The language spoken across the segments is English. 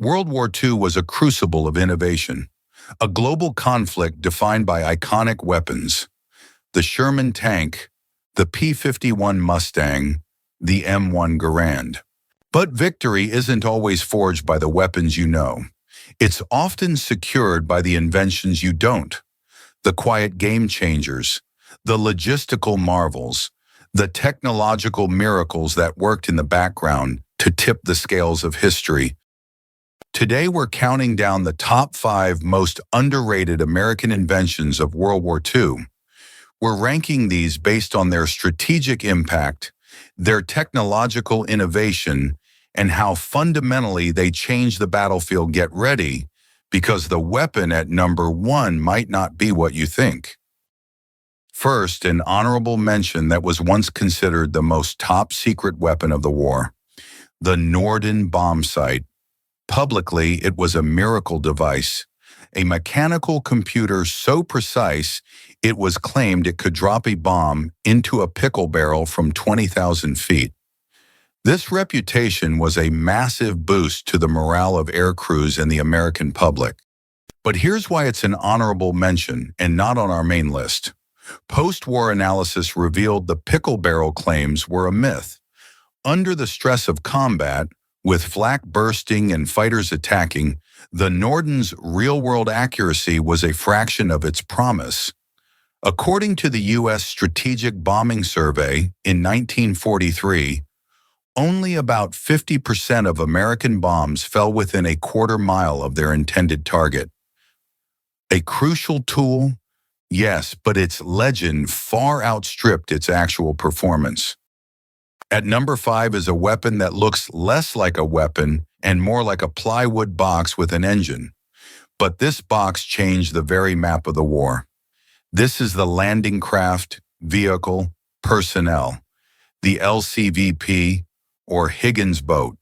World War II was a crucible of innovation, a global conflict defined by iconic weapons: the Sherman tank, the P-51 Mustang, the M1 Garand. But victory isn't always forged by the weapons you know. It's often secured by the inventions you don't. The quiet game changers, the logistical marvels, the technological miracles that worked in the background to tip the scales of history. Today we're counting down the top 5 most underrated American inventions of World War II. We're ranking these based on their strategic impact, their technological innovation, and how fundamentally they changed the battlefield. Get ready, because the weapon at number 1 might not be what you think. First, an honorable mention that was once considered the most top-secret weapon of the war: the Norden bomb sight. Publicly, it was a miracle device, a mechanical computer so precise it was claimed it could drop a bomb into a pickle barrel from 20,000 feet. This reputation was a massive boost to the morale of air crews and the American public. But here's why it's an honorable mention and not on our main list. Post-war analysis revealed the pickle barrel claims were a myth. Under the stress of combat, with flak bursting and fighters attacking, the Norden's real-world accuracy was a fraction of its promise. According to the U.S. Strategic Bombing Survey in 1943, only about 50% of American bombs fell within a quarter mile of their intended target. A crucial tool? Yes, but its legend far outstripped its actual performance. At number 5 is a weapon that looks less like a weapon and more like a plywood box with an engine. But this box changed the very map of the war. This is the landing craft, vehicle, personnel, the LCVP, or Higgins boat.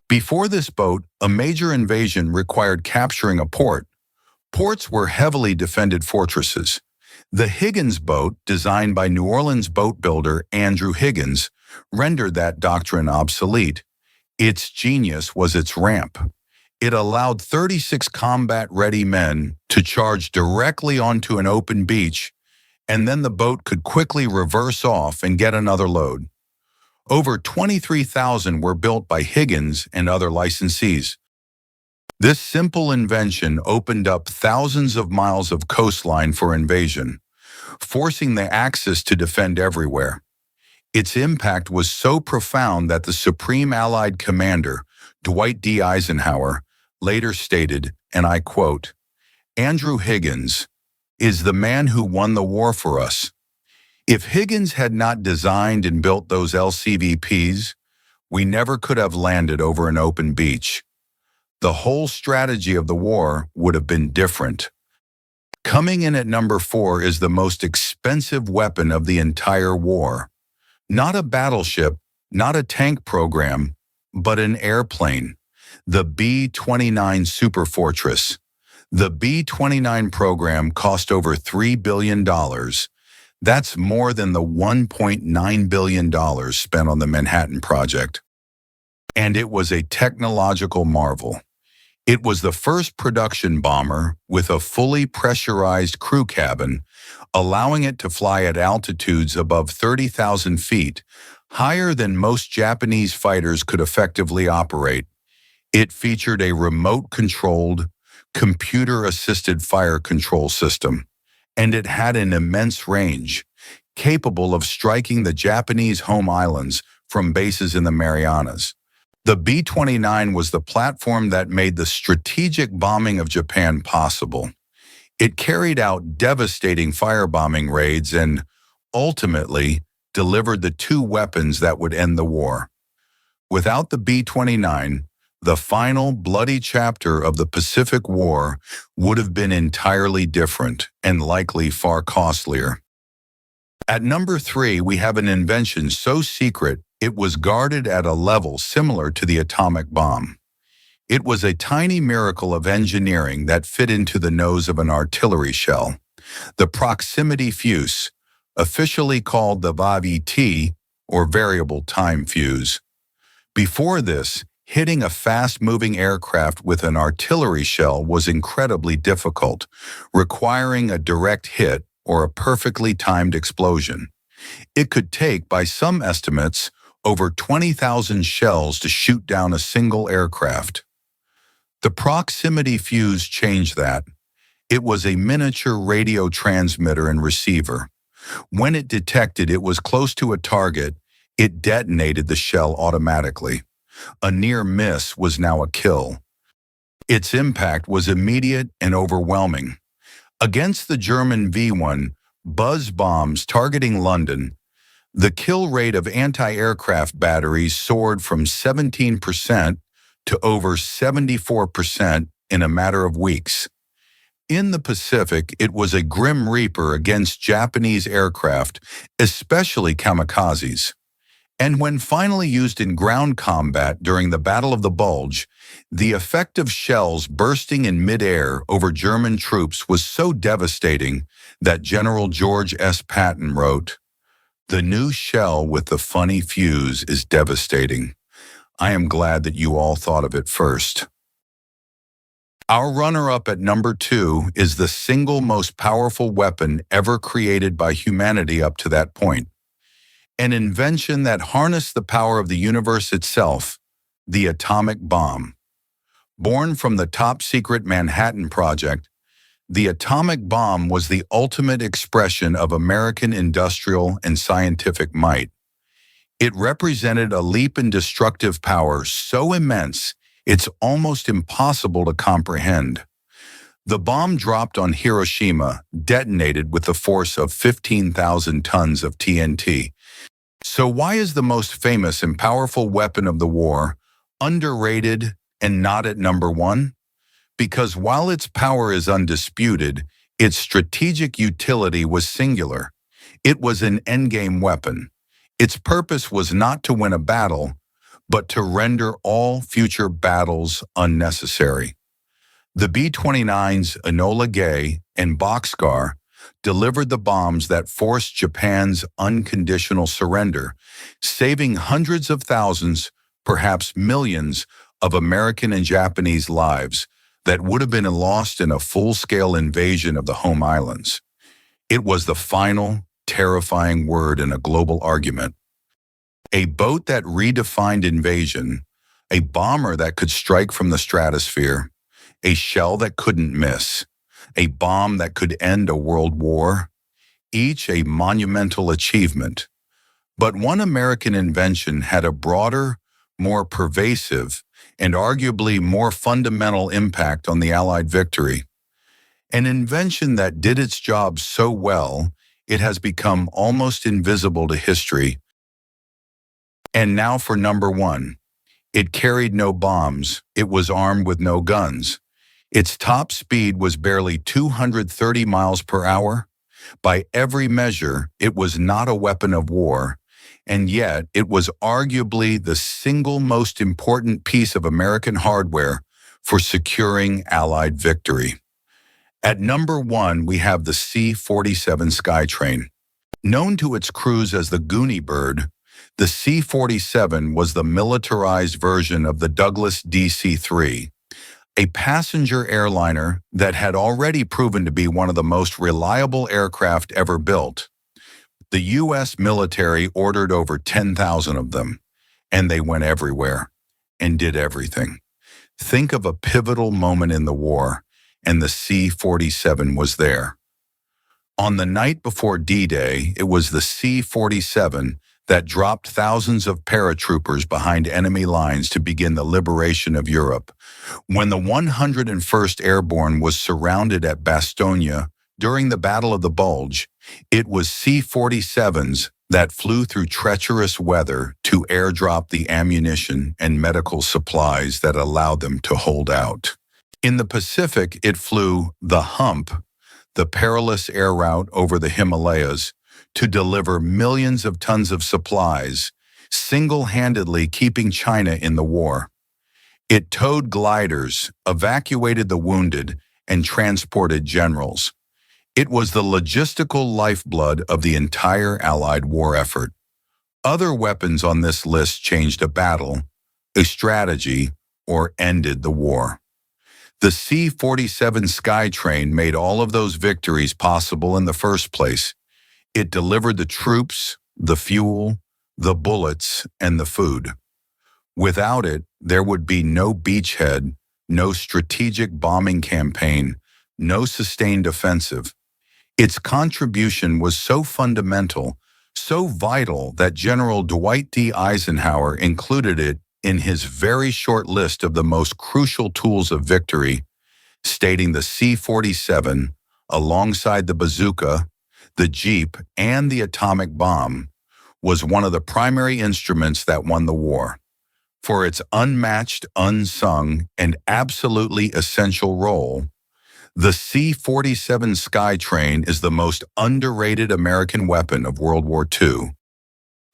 Before this boat, a major invasion required capturing a port. Ports were heavily defended fortresses. The Higgins boat, designed by New Orleans boat builder Andrew Higgins, rendered that doctrine obsolete. Its genius was its ramp. It allowed 36 combat-ready men to charge directly onto an open beach, and then the boat could quickly reverse off and get another load. Over 23,000 were built by Higgins and other licensees. This simple invention opened up thousands of miles of coastline for invasion, forcing the Axis to defend everywhere. Its impact was so profound that the Supreme Allied Commander, Dwight D. Eisenhower, later stated, and I quote, "Andrew Higgins is the man who won the war for us. If Higgins had not designed and built those LCVPs, we never could have landed over an open beach. The whole strategy of the war would have been different." Coming in at number 4 is the most expensive weapon of the entire war. Not a battleship, not a tank program, but an airplane, the B-29 Superfortress. The B-29 program cost over $3 billion. That's more than the $1.9 billion spent on the Manhattan Project. And it was a technological marvel. It was the first production bomber with a fully pressurized crew cabin, allowing it to fly at altitudes above 30,000 feet, higher than most Japanese fighters could effectively operate. It featured a remote-controlled, computer-assisted fire control system, and it had an immense range, capable of striking the Japanese home islands from bases in the Marianas. The B-29 was the platform that made the strategic bombing of Japan possible. It carried out devastating firebombing raids and, ultimately, delivered the 2 weapons that would end the war. Without the B-29, the final bloody chapter of the Pacific War would have been entirely different and likely far costlier. At number 3, we have an invention so secret it was guarded at a level similar to the atomic bomb. It was a tiny miracle of engineering that fit into the nose of an artillery shell. The proximity fuse, officially called the WWII, or variable time fuse. Before this, Hitting a fast-moving aircraft with an artillery shell was incredibly difficult, requiring a direct hit or a perfectly timed explosion. It could take, by some estimates, over 20,000 shells to shoot down a single aircraft. The proximity fuse changed that. It was a miniature radio transmitter and receiver. When it detected it was close to a target, it detonated the shell automatically. A near miss was now a kill. Its impact was immediate and overwhelming. Against the German V1 buzz bombs targeting London, the kill rate of anti-aircraft batteries soared from 17% to over 74% in a matter of weeks. In the Pacific, it was a grim reaper against Japanese aircraft, especially kamikazes. And when finally used in ground combat during the Battle of the Bulge, the effect of shells bursting in midair over German troops was so devastating that General George S. Patton wrote, "The new shell with the funny fuse is devastating. I am glad that you all thought of it first." Our runner-up at number 2 is the single most powerful weapon ever created by humanity up to that point. An invention that harnessed the power of the universe itself, the atomic bomb. Born from the top-secret Manhattan Project, the atomic bomb was the ultimate expression of American industrial and scientific might. It represented a leap in destructive power so immense it's almost impossible to comprehend. The bomb dropped on Hiroshima detonated with the force of 15,000 tons of TNT. So why is the most famous and powerful weapon of the war underrated and not at number 1? Because while its power is undisputed, its strategic utility was singular. It was an endgame weapon. Its purpose was not to win a battle, but to render all future battles unnecessary. The B-29's Enola Gay and Boxcar delivered the bombs that forced Japan's unconditional surrender, saving hundreds of thousands, perhaps millions, of American and Japanese lives that would have been lost in a full-scale invasion of the home islands. It was the final, terrifying word in a global argument. A boat that redefined invasion, a bomber that could strike from the stratosphere, a shell that couldn't miss, a bomb that could end a world war, each a monumental achievement. But one American invention had a broader, more pervasive, and arguably more fundamental impact on the Allied victory. An invention that did its job so well, it has become almost invisible to history. And now for number 1. It carried no bombs. It was armed with no guns. Its top speed was barely 230 miles per hour. By every measure, it was not a weapon of war, and yet it was arguably the single most important piece of American hardware for securing Allied victory. At number 1, we have the C-47 Skytrain. Known to its crews as the Goonie Bird, the C-47 was the militarized version of the Douglas DC-3, a passenger airliner that had already proven to be one of the most reliable aircraft ever built. The U.S. military ordered over 10,000 of them, and they went everywhere and did everything. Think of a pivotal moment in the war, and the C-47 was there. On the night before D-Day, it was the C-47 that dropped thousands of paratroopers behind enemy lines to begin the liberation of Europe. When the 101st Airborne was surrounded at Bastogne during the Battle of the Bulge, it was C-47s that flew through treacherous weather to airdrop the ammunition and medical supplies that allowed them to hold out. In the Pacific, it flew the Hump, the perilous air route over the Himalayas, to deliver millions of tons of supplies, single-handedly keeping China in the war. It towed gliders, evacuated the wounded, and transported generals. It was the logistical lifeblood of the entire Allied war effort. Other weapons on this list changed a battle, a strategy, or ended the war. The C-47 Skytrain made all of those victories possible in the first place. It delivered the troops, the fuel, the bullets, and the food. Without it, there would be no beachhead, no strategic bombing campaign, no sustained offensive. Its contribution was so fundamental, so vital that General Dwight D. Eisenhower included it in his very short list of the most crucial tools of victory, stating the C-47, alongside the bazooka, the Jeep, and the atomic bomb, was one of the primary instruments that won the war. For its unmatched, unsung, and absolutely essential role, the C-47 Skytrain is the most underrated American weapon of World War II.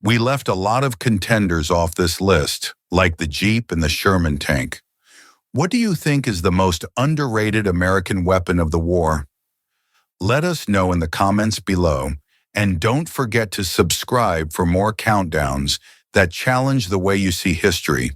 We left a lot of contenders off this list, like the Jeep and the Sherman tank. What do you think is the most underrated American weapon of the war? Let us know in the comments below, and don't forget to subscribe for more countdowns that challenge the way you see history.